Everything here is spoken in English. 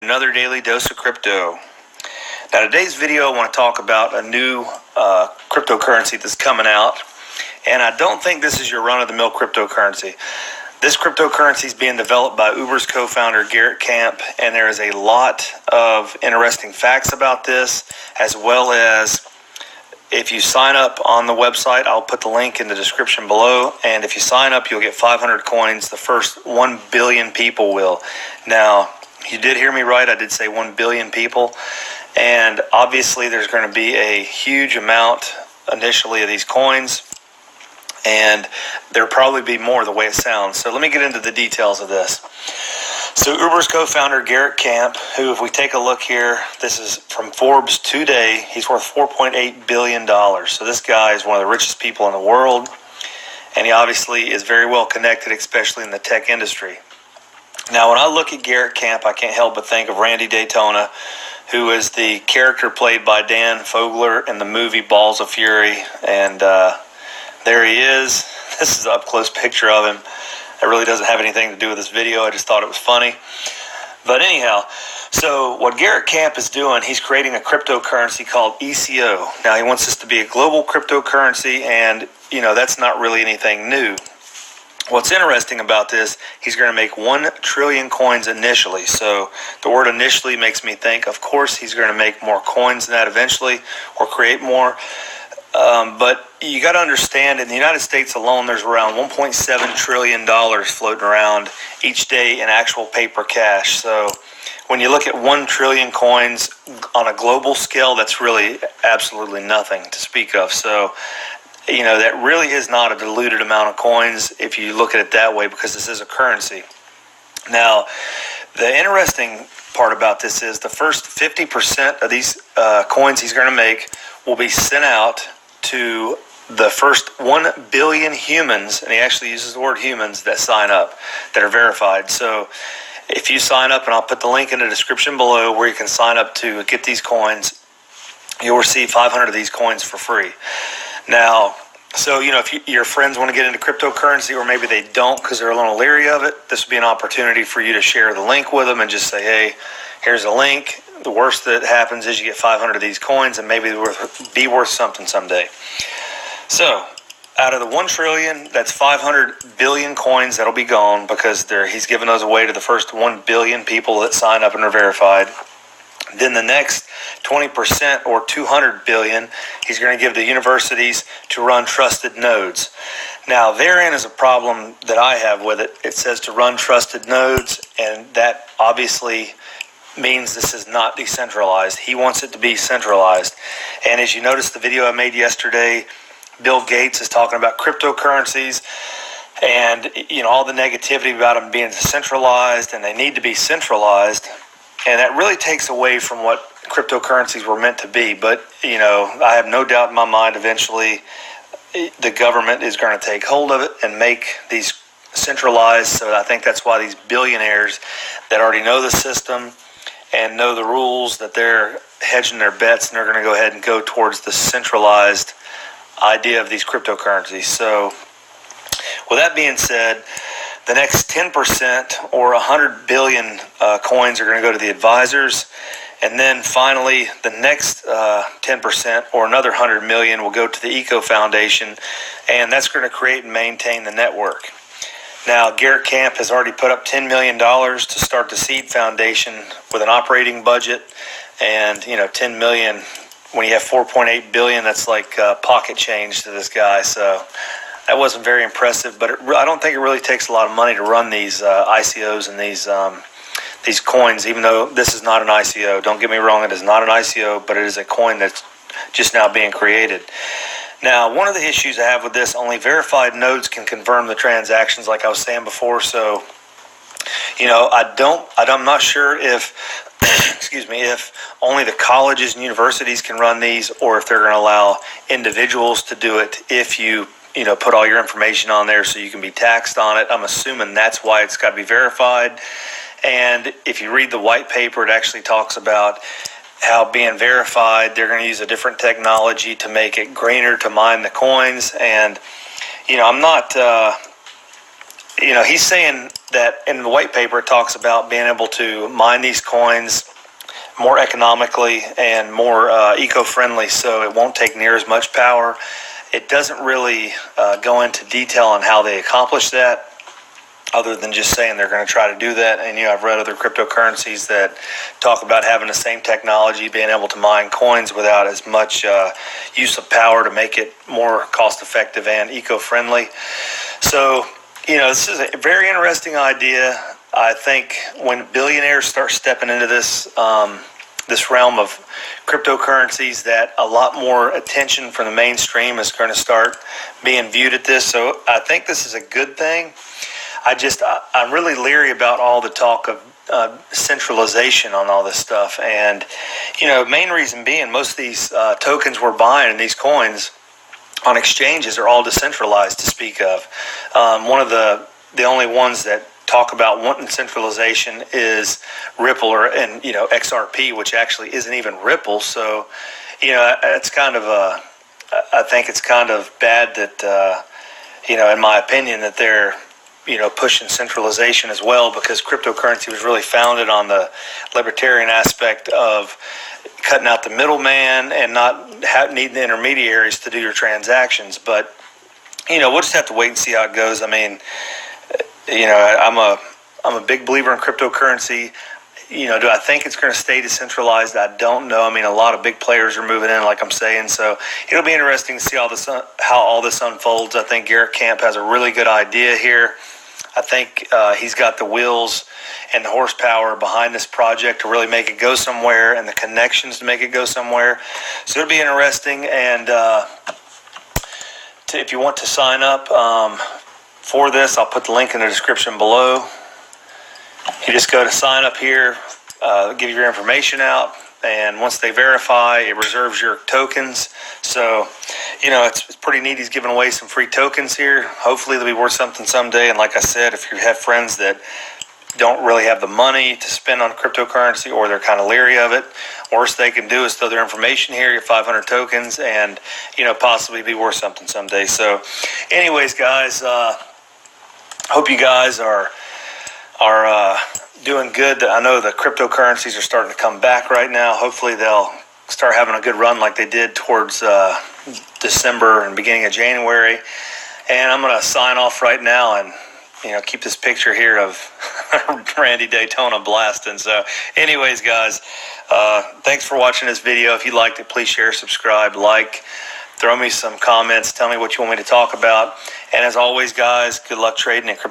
Another daily dose of crypto. Now today's video I want to talk about a new cryptocurrency that's coming out, and I don't think this is your run-of-the-mill cryptocurrency. This cryptocurrency is being developed by Uber's co-founder Garrett Camp, and there is a lot of interesting facts about this, as well as if you sign up on the website, I'll put the link in the description below, and if you sign up you'll get 500 coins. The first 1 billion people will. Now, you did hear me right. I did say 1 billion people. And obviously there's going to be a huge amount initially of these coins. And there'll probably be more the way it sounds. So let me get into the details of this. So Uber's co-founder Garrett Camp, who, if we take a look here, this is from Forbes today, he's worth $4.8 billion. So this guy is one of the richest people in the world. And he obviously is very well connected, especially in the tech industry. Now, when I look at Garrett Camp, I can't help but think of Randy Daytona, who is the character played by Dan Fogler in the movie Balls of Fury. And there he is. This is an up-close picture of him. It really doesn't have anything to do with this video. I just thought it was funny. But anyhow, so what Garrett Camp is doing, he's creating a cryptocurrency called ECO. Now, he wants this to be a global cryptocurrency, and, you know, that's not really anything new. What's interesting about this, he's going to make 1 trillion coins initially. So the word initially makes me think, of course, he's going to make more coins than that eventually, or create more. But you got to understand, in the United States alone, there's around $1.7 trillion floating around each day in actual paper cash. So when you look at 1 trillion coins on a global scale, that's really absolutely nothing to speak of. So, you know, that really is not a diluted amount of coins if you look at it that way, because this is a currency. Now, the interesting part about this is the first 50% of these coins he's going to make will be sent out to the first 1 billion humans, and he actually uses the word humans, that sign up, that are verified. So if you sign up, and I'll put the link in the description below where you can sign up to get these coins, you'll receive 500 of these coins for free. Now, so, you know, if your friends want to get into cryptocurrency, or maybe they don't because they're a little leery of it, this would be an opportunity for you to share the link with them and just say, hey, here's a link. The worst that happens is you get 500 of these coins, and maybe they'll be worth something someday. So, out of the 1 trillion, that's 500 billion coins that'll be gone, because he's giving those away to the first 1 billion people that sign up and are verified. Then the next 20%, or 200 billion, he's going to give to universities to run trusted nodes. Now, therein is a problem that I have with it. It says to run trusted nodes, and that obviously means this is not decentralized. He wants it to be centralized. And as you noticed the video I made yesterday, Bill Gates is talking about cryptocurrencies and, you know, all the negativity about them being decentralized, and they need to be centralized. And that really takes away from what cryptocurrencies were meant to be. But, you know, I have no doubt in my mind eventually the government is going to take hold of it and make these centralized. So I think that's why these billionaires that already know the system and know the rules, that they're hedging their bets, and they're going to go ahead and go towards the centralized idea of these cryptocurrencies. So with that being said, the next 10%, or 100 billion coins, are going to go to the advisors. And then finally, the next 10%, or another 100 million, will go to the Eco Foundation. And that's going to create and maintain the network. Now, Garrett Camp has already put up $10 million to start the Seed Foundation with an operating budget. And, you know, 10 million, when you have 4.8 billion, that's like pocket change to this guy. So that wasn't very impressive, but I don't think it really takes a lot of money to run these ICOs and these coins, even though this is not an ICO. Don't get me wrong, it is not an ICO, but it is a coin that's just now being created. Now, one of the issues I have with this, only verified nodes can confirm the transactions, like I was saying before. So, you know, I'm not sure if, excuse me, if only the colleges and universities can run these, or if they're going to allow individuals to do it if you know, put all your information on there so you can be taxed on it. I'm assuming that's why it's got to be verified. And if you read the white paper, it actually talks about how being verified, they're going to use a different technology to make it greener to mine the coins. And, you know, I'm not, you know, he's saying that in the white paper it talks about being able to mine these coins more economically and more eco-friendly, so it won't take near as much power. It doesn't really go into detail on how they accomplish that, other than just saying they're going to try to do that. And I've read other cryptocurrencies that talk about having the same technology, being able to mine coins without as much use of power to make it more cost-effective and eco-friendly. So, this is a very interesting idea. I think when billionaires start stepping into this this realm of cryptocurrencies, that a lot more attention from the mainstream is going to start being viewed at this. So I think this is a good thing. I'm really leery about all the talk of centralization on all this stuff. And, main reason being, most of these tokens we're buying and these coins on exchanges are all decentralized to speak of. One of the only ones that talk about wanting centralization is Ripple and XRP, which actually isn't even Ripple. So, it's kind of I think it's kind of bad that, in my opinion, that they're pushing centralization as well, because cryptocurrency was really founded on the libertarian aspect of cutting out the middleman and not needing the intermediaries to do your transactions. But we'll just have to wait and see how it goes. I mean, I'm a big believer in cryptocurrency. Do I think it's going to stay decentralized? I don't know. I mean, a lot of big players are moving in, like I'm saying. So it'll be interesting to see how all this unfolds. I think Garrett Camp has a really good idea here. I think he's got the wheels and the horsepower behind this project to really make it go somewhere, and the connections to make it go somewhere. So it'll be interesting. And if you want to sign up for this, I'll put the link in the description below. You just go to sign up here, give your information out, and once they verify, it reserves your tokens. So, it's pretty neat. He's giving away some free tokens here. Hopefully they'll be worth something someday. And like I said, if you have friends that don't really have the money to spend on cryptocurrency, or they're kind of leery of it, worst they can do is throw their information here, get 500 tokens, and, possibly be worth something someday. So anyways, guys, hope you guys are doing good. I know the cryptocurrencies are starting to come back right now. Hopefully they'll start having a good run like they did towards December and beginning of January. And I'm going to sign off right now and keep this picture here of Randy Daytona blasting. So anyways, guys, thanks for watching this video. If you liked it, please share, subscribe, like, throw me some comments, tell me what you want me to talk about. And as always, guys, good luck trading in crypto.